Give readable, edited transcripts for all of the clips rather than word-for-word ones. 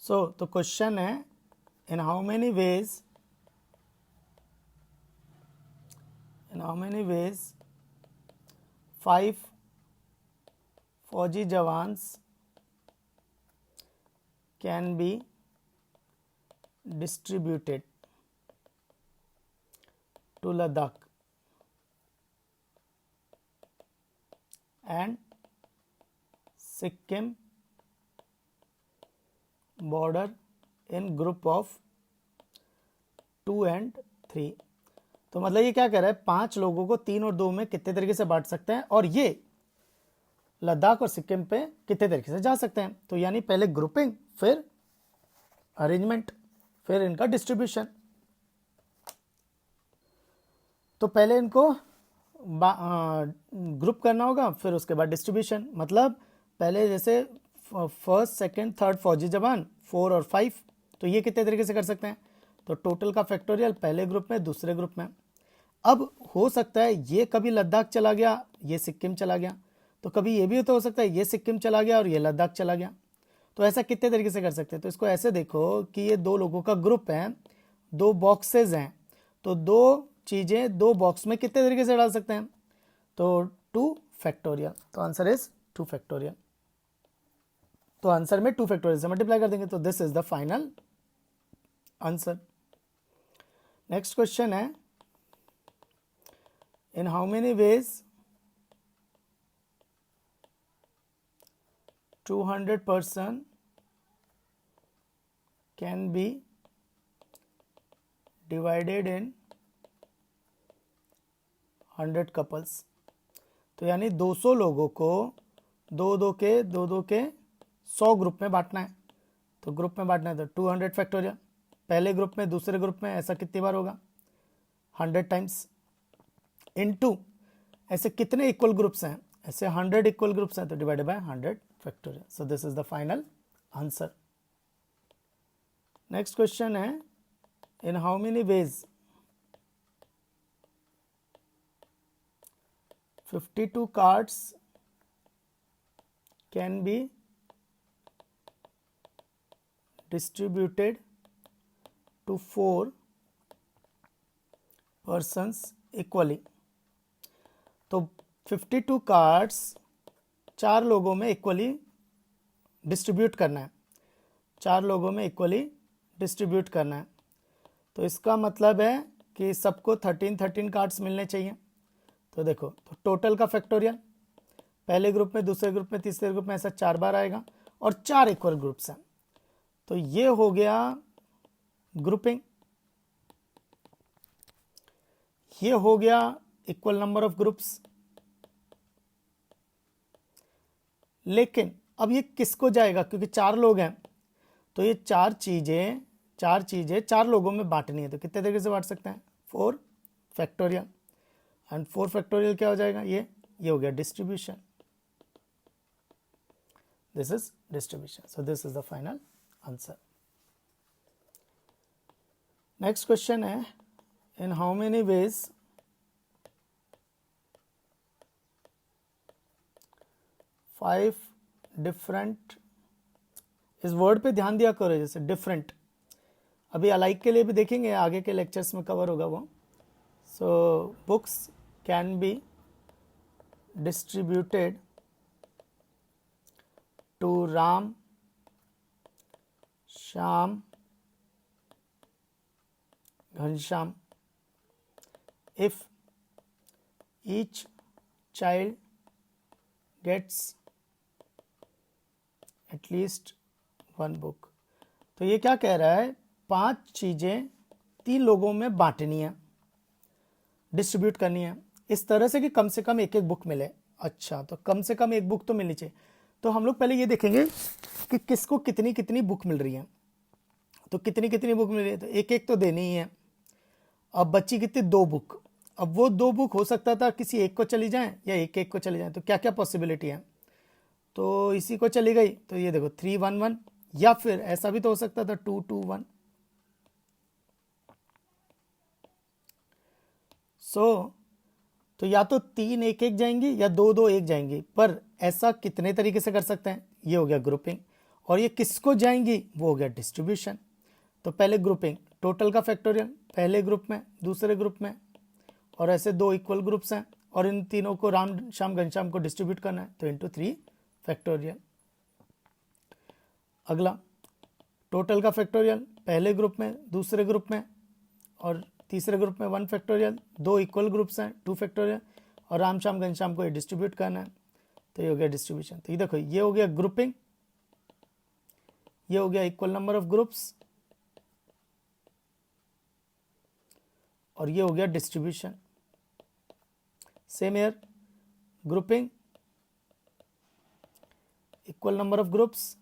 तो क्वेश्चन है, in how many ways 5 फौजी jawans can be distributed to Ladakh and Sikkim border in group of 2 and 3। तो मतलब ये क्या कह रहा है, 5 लोगों को 3 और 2 में कितने तरीके से बांट सकते हैं और ये लद्दाख और सिक्किम पे कितने तरीके से जा सकते हैं। तो यानी पहले ग्रुपिंग, फिर अरेंजमेंट, फिर इनका डिस्ट्रीब्यूशन। तो पहले इनको ग्रुप करना होगा, फिर उसके बाद डिस्ट्रीब्यूशन। मतलब पहले जैसे फर्स्ट सेकंड थर्ड फौजी जवान 4 और 5, तो ये कितने तरीके से कर सकते हैं। तो टोटल का फैक्टोरियल पहले ग्रुप में, दूसरे ग्रुप में। अब हो सकता है ये कभी लद्दाख चला गया, ये सिक्किम चला गया, तो कभी ये भी तो हो सकता है ये सिक्किम चला गया और ये लद्दाख चला गया। तो ऐसा कितने तरीके से कर सकते हैं। तो इसको ऐसे देखो कि ये 2 लोगों का ग्रुप है, 2 बॉक्सेस हैं, तो 2 चीज़ें 2 बॉक्स में कितने तरीके से डाल सकते हैं। तो 2 फैक्टोरियल। तो आंसर इज 2 फैक्टोरियल। तो आंसर में 2 फैक्टोरियल से मल्टीप्लाई कर देंगे, तो this is the final answer. Next question है, in how many ways 200 person can be divided in 100 couples। तो यानी 200 लोगों को 2-2 के 100 ग्रुप में बांटना है। तो ग्रुप में बांटना है तो 200 फैक्टोरियल, पहले ग्रुप में दूसरे ग्रुप में, ऐसा कितनी बार होगा 100 टाइम्स, इनटू ऐसे कितने इक्वल ग्रुप्स हैं, ऐसे 100 इक्वल ग्रुप्स हैं, तो divided by 100 factorial. So this is the final answer. Next question है, in how many ways 52 cards can be distributed to 4 persons equally। तो 52 कार्ड्स 4 लोगों में इक्वली डिस्ट्रीब्यूट करना है, 4 लोगों में इक्वली डिस्ट्रीब्यूट करना है। तो इसका मतलब है कि सबको 13 कार्ड्स मिलने चाहिए। तो देखो, तो टोटल का फैक्टोरियल पहले ग्रुप में, दूसरे ग्रुप में, तीसरे ग्रुप में, ऐसा 4 बार आएगा और 4 इक्वल ग्रुप्स हैं। तो ये हो गया ग्रुपिंग, ये हो गया इक्वल नंबर ऑफ ग्रुप्स। लेकिन अब ये किसको जाएगा, क्योंकि 4 लोग हैं, तो ये 4 चीजें 4 लोगों में बांटनी है। तो कितने तरीके से बांट सकते हैं, 4 फैक्टोरियल, एंड 4 फैक्टोरियल क्या हो जाएगा, ये हो गया distribution. This is distribution. So this is the final answer. Next question है, in how many ways 5 different, इस वर्ड पे ध्यान दिया करो, जैसे डिफरेंट, अभी अलाइक के लिए भी देखेंगे, आगे के लेक्चर्स में कवर होगा वो। So books can be distributed to Ram, Shyam, Ghanshyam if each child gets at least 1 book। तो ये क्या कह रहा है, 5 चीजें 3 लोगों में बांटनी है, डिस्ट्रीब्यूट करनी है, इस तरह से कि कम से कम 1-1 बुक मिले। अच्छा, तो कम से कम 1 बुक तो मिलनी चाहिए। तो हम लोग पहले ये देखेंगे कि किसको कितनी कितनी बुक मिल रही है। तो कितनी कितनी बुक मिल रही है, तो 1-1 तो देनी ही है। अब बच्ची कितनी, 2 बुक। अब वो 2 बुक हो सकता था किसी एक को चली जाए या 1-1 को चली जाए। तो क्या क्या पॉसिबिलिटी है, तो इसी को चली गई, तो ये देखो 3-1-1, या फिर ऐसा भी तो हो सकता था 2-2-1। तो या तो 3-1-1 जाएंगी या 2-2-1 जाएंगी। पर ऐसा कितने तरीके से कर सकते हैं, ये हो गया ग्रुपिंग। और ये किसको जाएंगी, वो हो गया डिस्ट्रीब्यूशन। तो पहले ग्रुपिंग, टोटल का फैक्टोरियल पहले ग्रुप में, दूसरे ग्रुप में, और ऐसे दो इक्वल ग्रुप्स हैं और इन तीनों को राम श्याम घनश्याम को डिस्ट्रीब्यूट करना है, तो इंटू 3 फैक्टोरियल। अगला टोटल का फैक्टोरियल पहले ग्रुप में, दूसरे ग्रुप में और तीसरे ग्रुप में 1 फैक्टोरियल, दो इक्वल ग्रुप्स हैं 2 फैक्टोरियल, और राम श्याम घनश्याम को ये डिस्ट्रीब्यूट करना है, तो ये हो गया डिस्ट्रीब्यूशन। तो ये देखो, ये हो गया ग्रुपिंग, ये हो गया इक्वल नंबर ऑफ ग्रुप्स, और ये हो गया distribution. Same here, grouping, equal number of groups,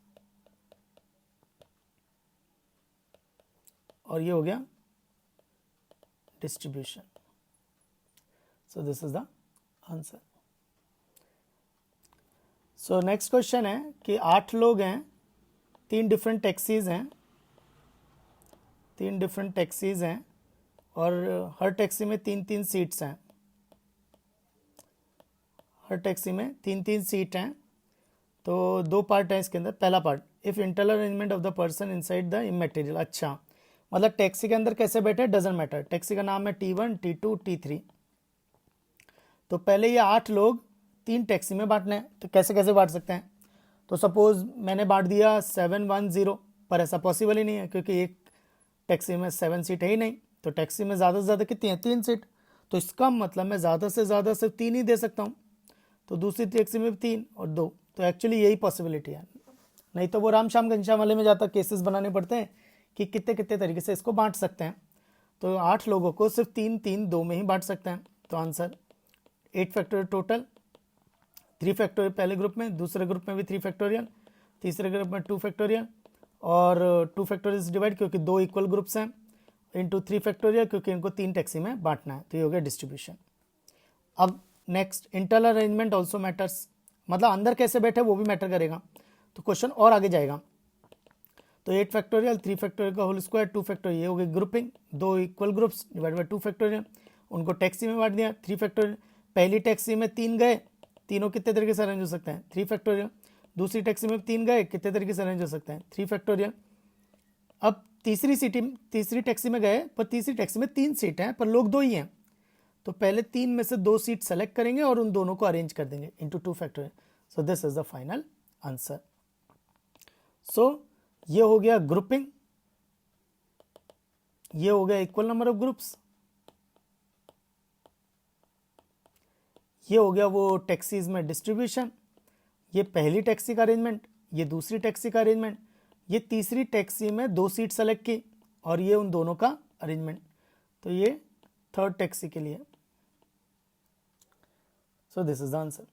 और ये हो गया distribution. So this is the answer. So next question है कि 8 लोग हैं, 3 डिफरेंट टैक्सीज हैं, 3 डिफरेंट टैक्सीज हैं और हर टैक्सी में 3-3 सीट्स हैं, हर टैक्सी में 3-3 सीट हैं। तो 2 पार्ट हैं इसके अंदर। पहला part, if internal arrangement of the person inside the immaterial. अच्छा, मतलब टैक्सी के अंदर कैसे बैठे डजंट मैटर, टैक्सी का नाम है T1, T2, T3। तो पहले ये 8 लोग 3 टैक्सी में बांटने हैं, तो कैसे कैसे बांट सकते हैं। तो सपोज मैंने बांट दिया 7-1-0, पर ऐसा पॉसिबल ही नहीं है क्योंकि एक टैक्सी में 7 सीट है ही नहीं। तो टैक्सी में ज़्यादा से ज़्यादा कितनी है, 3 सीट। तो इसका मतलब मैं ज़्यादा से ज़्यादा सिर्फ 3 ही दे सकता हूँ, तो दूसरी टैक्सी में 3 और 2। तो एक्चुअली यही पॉसिबिलिटी है, नहीं तो वो राम श्याम घनश्याम वाले में जाता केसेस बनाने पड़ते हैं कि कितने कितने तरीके से इसको बांट सकते हैं। तो 8 लोगों को सिर्फ 3-3-2 में ही बांट सकते हैं। तो आंसर 8 फैक्टोरियल टोटल, 3 फैक्टोरियल पहले ग्रुप में, दूसरे ग्रुप में भी 3 फैक्टोरियल, तीसरे ग्रुप में 2 फैक्टोरियल, और 2 फैक्टोरियल से डिवाइड क्योंकि 2 इक्वल ग्रुप्स हैं, इंटू 3 फैक्टोरियल क्योंकि इनको 3 टैक्सी में बांटना है। तो ये हो गया डिस्ट्रीब्यूशन। अब next, internal arrangement also matters, मतलब अंदर कैसे बैठे वो भी मैटर करेगा। तो क्वेश्चन और आगे जाएगा। तो 8 फैक्टोरियल, 3 फैक्टोरियल का होल स्क्वायर, 2 फैक्टोरियल, ये हो गई grouping, 2 equal groups divide by 2 factorial, उनको टैक्सी में बांट दिया 3 फैक्टोरियल। पहली टैक्सी में 3 गए, तीनों कितने तरीके से अरेंज हो सकते हैं, 3 फैक्टोरियल। दूसरी टैक्सी में 3 गए, कितने तरीके से अरेंज हो सकते हैं, 3 फैक्टोरियल। अब तीसरी टैक्सी में गए, पर तीसरी टैक्सी में 3 सीट हैं पर लोग 2 ही हैं, तो पहले 3 में से 2 सीट सेलेक्ट करेंगे और उन दोनों को अरेंज कर देंगे into 2 factorial. So this is the final answer. So ये हो गया ग्रुपिंग, ये हो गया इक्वल नंबर ऑफ ग्रुप्स, ये हो गया वो टैक्सीज में डिस्ट्रीब्यूशन, ये पहली टैक्सी का अरेंजमेंट, ये दूसरी टैक्सी का अरेंजमेंट, ये तीसरी टैक्सी में 2 सीट सेलेक्ट की और ये उन दोनों का अरेंजमेंट। तो ये 3rd टैक्सी के लिए। सो दिस इज द आंसर।